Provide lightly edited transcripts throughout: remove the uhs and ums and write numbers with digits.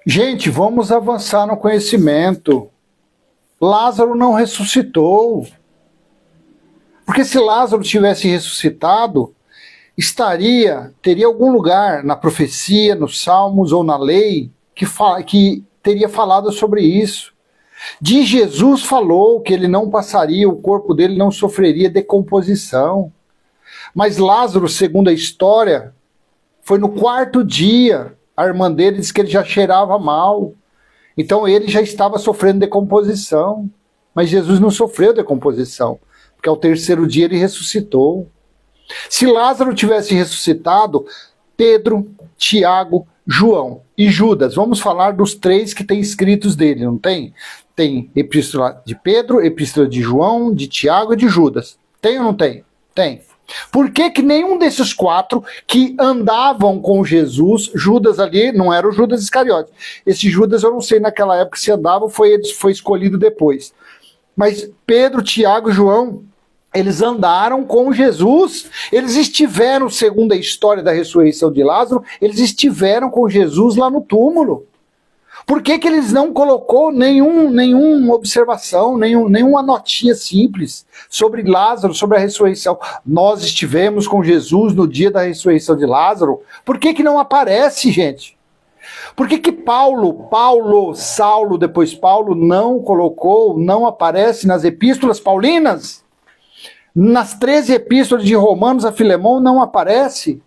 Gente, vamos avançar no conhecimento. Lázaro não ressuscitou. Porque se Lázaro tivesse ressuscitado, teria algum lugar na profecia, nos Salmos ou na lei que teria falado sobre isso. De Jesus falou que ele não passaria, o corpo dele não sofreria decomposição. Mas Lázaro, segundo a história, foi no quarto dia. A irmã dele disse que ele já cheirava mal. Então ele já estava sofrendo decomposição. Mas Jesus não sofreu decomposição, porque ao terceiro dia ele ressuscitou. Se Lázaro tivesse ressuscitado, Pedro, Tiago, João e Judas, vamos falar dos três que tem escritos dele, não tem? Tem epístola de Pedro, epístola de João, de Tiago e de Judas. Tem ou não tem? Tem. Por que nenhum desses quatro que andavam com Jesus, Judas ali, não era o Judas Iscariote. Esse Judas eu não sei naquela época se andava, foi escolhido depois. Mas Pedro, Tiago e João, eles andaram com Jesus, eles estiveram, segundo a história da ressurreição de Lázaro, eles estiveram com Jesus lá no túmulo. Por que eles não colocou nenhuma observação, nenhuma notinha simples sobre Lázaro, sobre a ressurreição? Nós estivemos com Jesus no dia da ressurreição de Lázaro. Por que não aparece, gente? Por que Saulo, depois Paulo, não colocou, não aparece nas epístolas paulinas? Nas 13 epístolas de Romanos a Filemão não aparece.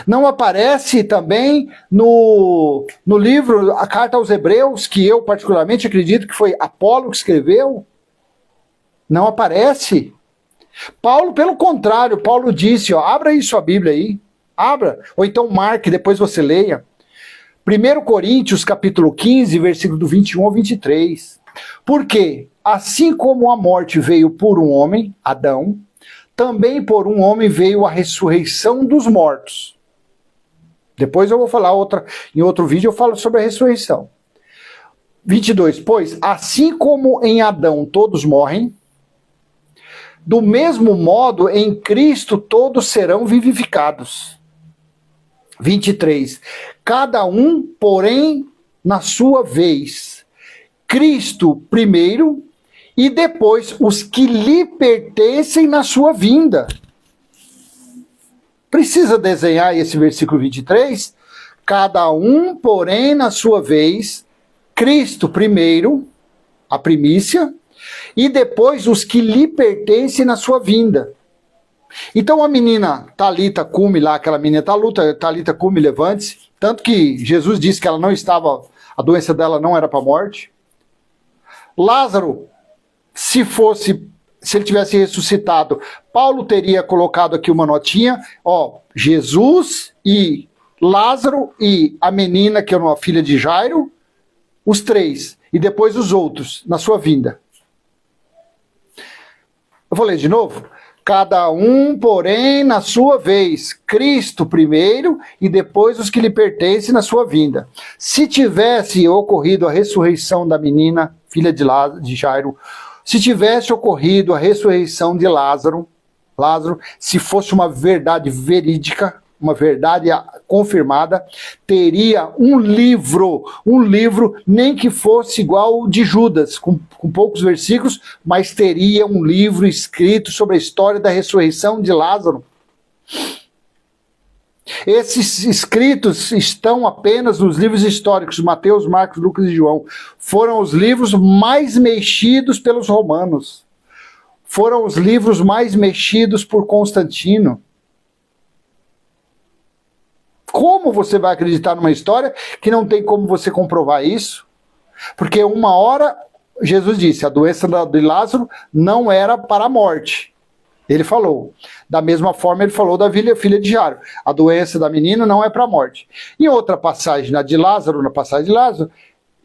Não aparece também no livro, a carta aos Hebreus, que eu particularmente acredito que foi Apolo que escreveu. Não aparece. Paulo, pelo contrário, Paulo disse, abra aí sua Bíblia aí, abra, ou então marque, depois você leia. 1 Coríntios, capítulo 15, versículo do 21 ao 23. Porque, assim como a morte veio por um homem, Adão, também por um homem veio a ressurreição dos mortos. Depois eu vou falar em outro vídeo eu falo sobre a ressurreição. 22. Pois, assim como em Adão todos morrem, do mesmo modo em Cristo todos serão vivificados. 23. Cada um, porém, na sua vez. Cristo primeiro e depois os que lhe pertencem na sua vinda. Precisa desenhar esse versículo 23? Cada um, porém, na sua vez, Cristo primeiro, a primícia, e depois os que lhe pertencem na sua vinda. Então a menina Talita Cume lá, aquela menina Talita Cume, levante-se, tanto que Jesus disse que ela não estava, a doença dela não era para a morte. Lázaro, se ele tivesse ressuscitado, Paulo teria colocado aqui uma notinha, Jesus e Lázaro e a menina, que é uma filha de Jairo, os três, e depois os outros, na sua vinda. Eu vou ler de novo. Cada um, porém, na sua vez, Cristo primeiro e depois os que lhe pertencem na sua vinda. Se tivesse ocorrido a ressurreição da menina, filha de Jairo, se tivesse ocorrido a ressurreição de Lázaro, se fosse uma verdade verídica, uma verdade confirmada, teria um livro, nem que fosse igual o de Judas, com poucos versículos, mas teria um livro escrito sobre a história da ressurreição de Lázaro. Esses escritos estão apenas nos livros históricos, Mateus, Marcos, Lucas e João. Foram os livros mais mexidos pelos romanos. Foram os livros mais mexidos por Constantino. Como você vai acreditar numa história que não tem como você comprovar isso? Porque uma hora, Jesus disse, a doença de Lázaro não era para a morte. Ele falou. Da mesma forma, ele falou da filha de Jairo. A doença da menina não é para a morte. Em outra passagem, na passagem de Lázaro,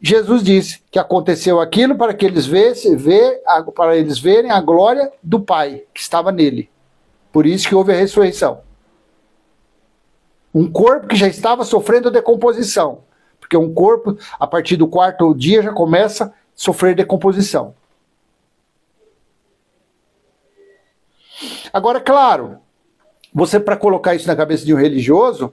Jesus disse que aconteceu aquilo para que eles verem a glória do Pai que estava nele. Por isso que houve a ressurreição. Um corpo que já estava sofrendo decomposição. Porque um corpo, a partir do quarto dia, já começa a sofrer decomposição. Agora, claro, você para colocar isso na cabeça de um religioso,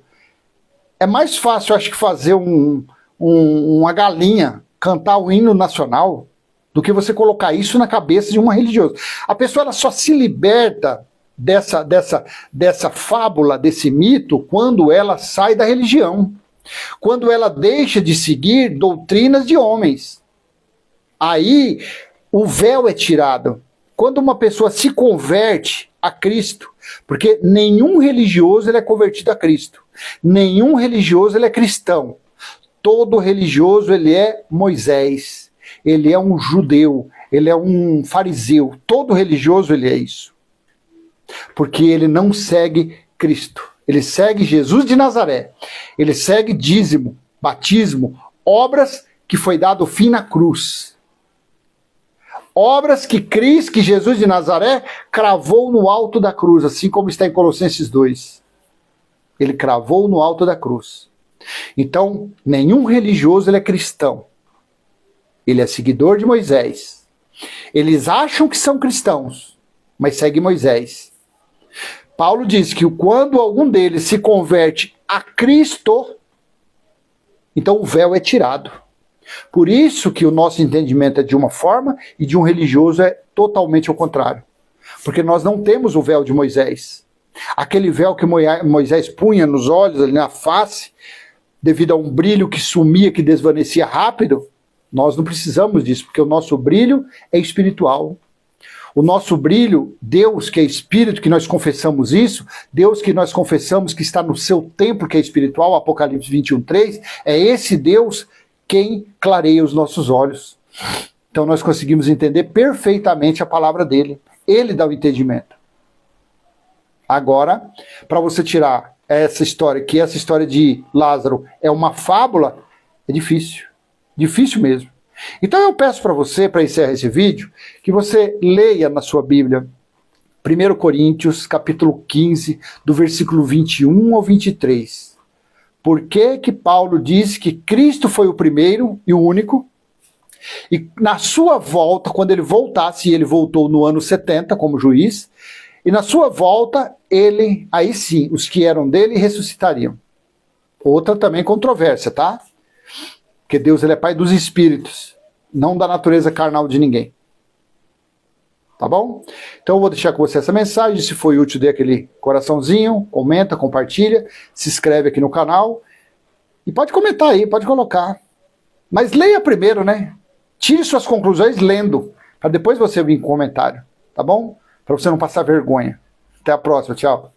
é mais fácil, acho que, fazer um uma galinha cantar o hino nacional do que você colocar isso na cabeça de uma religiosa. A pessoa ela só se liberta dessa fábula, desse mito, quando ela sai da religião. Quando ela deixa de seguir doutrinas de homens. Aí o véu é tirado. Quando uma pessoa se converte a Cristo, porque nenhum religioso ele é convertido a Cristo. Nenhum religioso ele é cristão. Todo religioso ele é Moisés. Ele é um judeu. Ele é um fariseu. Todo religioso ele é isso. Porque ele não segue Cristo. Ele segue Jesus de Nazaré. Ele segue dízimo, batismo, obras que foi dado fim na cruz. Obras que Cristo, que Jesus de Nazaré cravou no alto da cruz, assim como está em Colossenses 2. Ele cravou no alto da cruz. Então, nenhum religioso ele é cristão. Ele é seguidor de Moisés. Eles acham que são cristãos, mas seguem Moisés. Paulo diz que quando algum deles se converte a Cristo, então o véu é tirado. Por isso que o nosso entendimento é de uma forma e de um religioso é totalmente ao contrário. Porque nós não temos o véu de Moisés. Aquele véu que Moisés punha nos olhos, ali na face, devido a um brilho que sumia, que desvanecia rápido, nós não precisamos disso, porque o nosso brilho é espiritual. O nosso brilho, Deus que é espírito, que nós confessamos isso, Deus que nós confessamos que está no seu templo que é espiritual, Apocalipse 21:3, é esse Deus quem clareia os nossos olhos. Então nós conseguimos entender perfeitamente a palavra dele. Ele dá o entendimento. Agora, para você tirar essa história, que essa história de Lázaro é uma fábula, é difícil. Difícil mesmo. Então eu peço para você, para encerrar esse vídeo, que você leia na sua Bíblia 1 Coríntios, capítulo 15, do versículo 21 ao 23. Por que que Paulo diz que Cristo foi o primeiro e o único? E na sua volta, quando ele voltasse, e ele voltou no ano 70 como juiz, e na sua volta, ele, aí sim, os que eram dele ressuscitariam. Outra também controvérsia, tá? Porque Deus ele é pai dos espíritos, não da natureza carnal de ninguém. Tá bom? Então eu vou deixar com você essa mensagem. Se foi útil, dê aquele coraçãozinho, comenta, compartilha, se inscreve aqui no canal. E pode comentar aí, pode colocar. Mas leia primeiro, né? Tire suas conclusões lendo, para depois você vir com comentário. Tá bom? Para você não passar vergonha. Até a próxima, tchau.